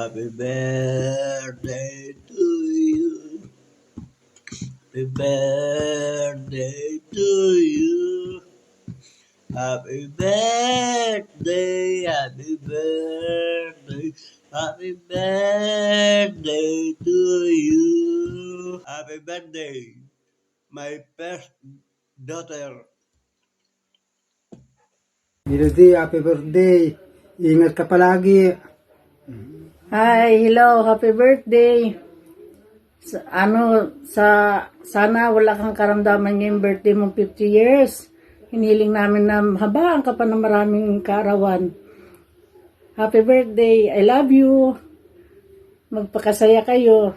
Happy birthday to you. Happy birthday to you. Happy birthday, happy birthday, happy birthday to you. Happy birthday, my first daughter. Melody, happy birthday. Ingat ka palagi. Hi, hello, happy birthday. Sana wala kang karamdaman ngayong birthday mong 50 years. Hiniling namin na habaan ka pa ng maraming kaarawan. Happy birthday, I love you. Magpakasaya kayo.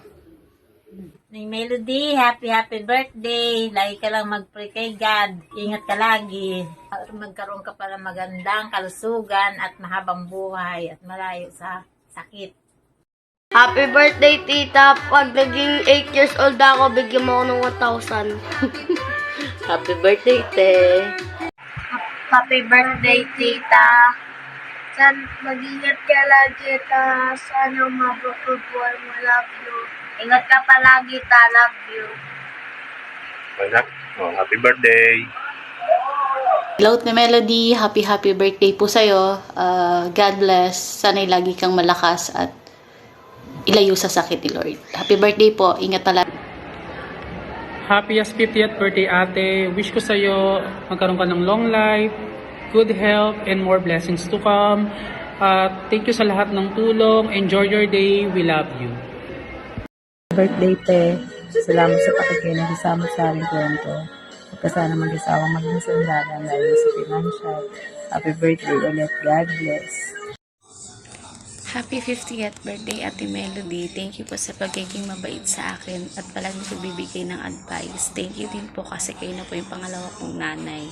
Melody, happy birthday. Lagi ka lang mag-pray kay God. Ingat ka lagi. Magkaroon ka pa ng magandang kalusugan at mahabang buhay at malayo sa sakit. Happy birthday, tita. Pag naging 8 years old ako, bigyan mo ako ng 1,000. Happy birthday, te. Happy birthday, tita. Mag-ingat ka lagi, ta. Sana mabukod buhay mo. Love you. Ingat ka palagi, ta. Love you. Anak, happy birthday. Hello, Te Melody. Happy birthday po sa'yo. God bless. Sana'y lagi kang malakas at ilayo sa sakit ni Lord. Happy birthday po. Ingat talaga. Happiest 50th birthday, ate. Wish ko sa'yo magkaroon ka ng long life, good health, and more blessings to come. Thank you sa lahat ng tulong. Enjoy your day. We love you. Birthday, te. Salamat sa pakikinig sa aming kwento. Huwag ka sana mag-isawang maging sandalan dahil sa financial. Happy birthday ulit. God bless. Happy 50th birthday, Ate Melody. Thank you po sa pagiging mabait sa akin at palaging pagbibigay ng advice. Thank you din po kasi kayo na po yung pangalawa kong nanay.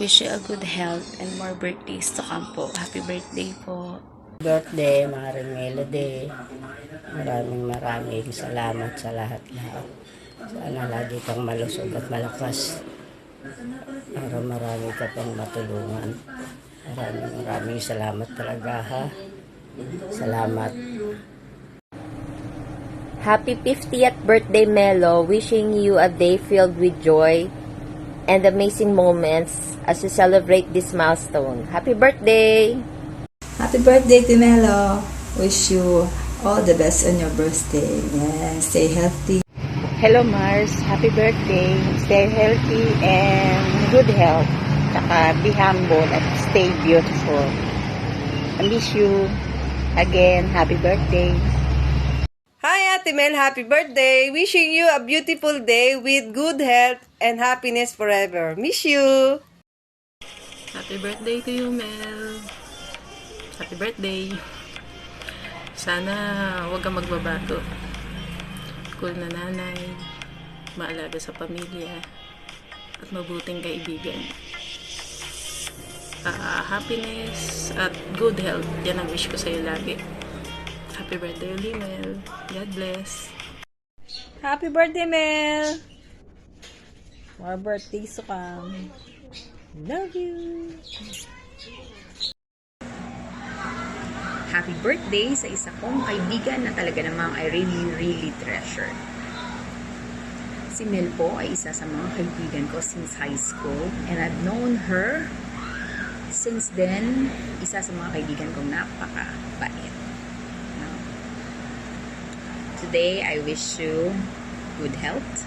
Wish you a good health and more birthdays to come po. Happy birthday po. Birthday, Maring Melody. Maraming salamat sa lahat-lahat. Sana lagi kang malusog at malakas para marami ka pang matulungan. Maraming salamat talaga, ha. Salamat. Happy 50th birthday, Melo. Wishing you a day filled with joy and amazing moments as you celebrate this milestone. Happy birthday! Happy birthday, Timelo. Wish you all the best on your birthday. Yeah, stay healthy. Hello, Mars. Happy birthday. Stay healthy and good health. Tsaka be humble and stay beautiful. I miss you. Again, happy birthday. Hi, Ate Mel. Happy birthday. Wishing you a beautiful day with good health and happiness forever. Miss you. Happy birthday to you, Mel. Happy birthday. Sana huwag kang magbabago. Cool na nanay, maalaga sa pamilya, at mabuting kaibigan. Happiness at good health, yan ang wish ko sa'yo lagi. Happy birthday ulit, Mel. God bless. Happy birthday, Mel. More birthdays to come. Love you. Happy birthday sa isa kong kaibigan na talaga namang I really treasure. Si Mel po ay isa sa mga kaibigan ko since high school and I've known her since then. Isa sa mga kaibigan kong napakabait. Today, I wish you good health,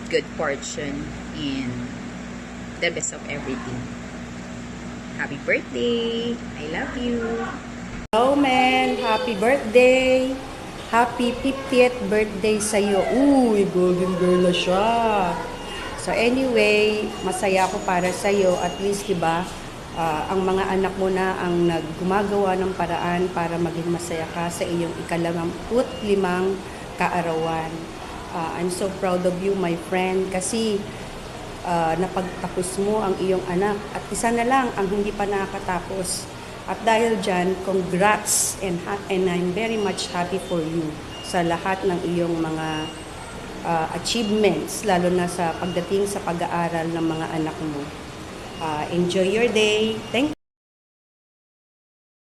good fortune, and the best of everything. Happy birthday! I love you! Hello, Mel. Happy birthday. Happy 50th birthday sa'yo. Uy, golden girl na siya. So anyway, masaya ako para sa'yo. At least, diba, ang mga anak mo na ang gumagawa ng paraan para maging masaya ka sa iyong ika-25 kaarawan. I'm so proud of you, my friend, kasi napagtapos mo ang iyong anak at isa na lang ang hindi pa nakatapos. At dahil dyan, congrats and I'm very much happy for you sa lahat ng iyong mga achievements, lalo na sa pagdating sa pag-aaral ng mga anak mo. Enjoy your day. Thank you.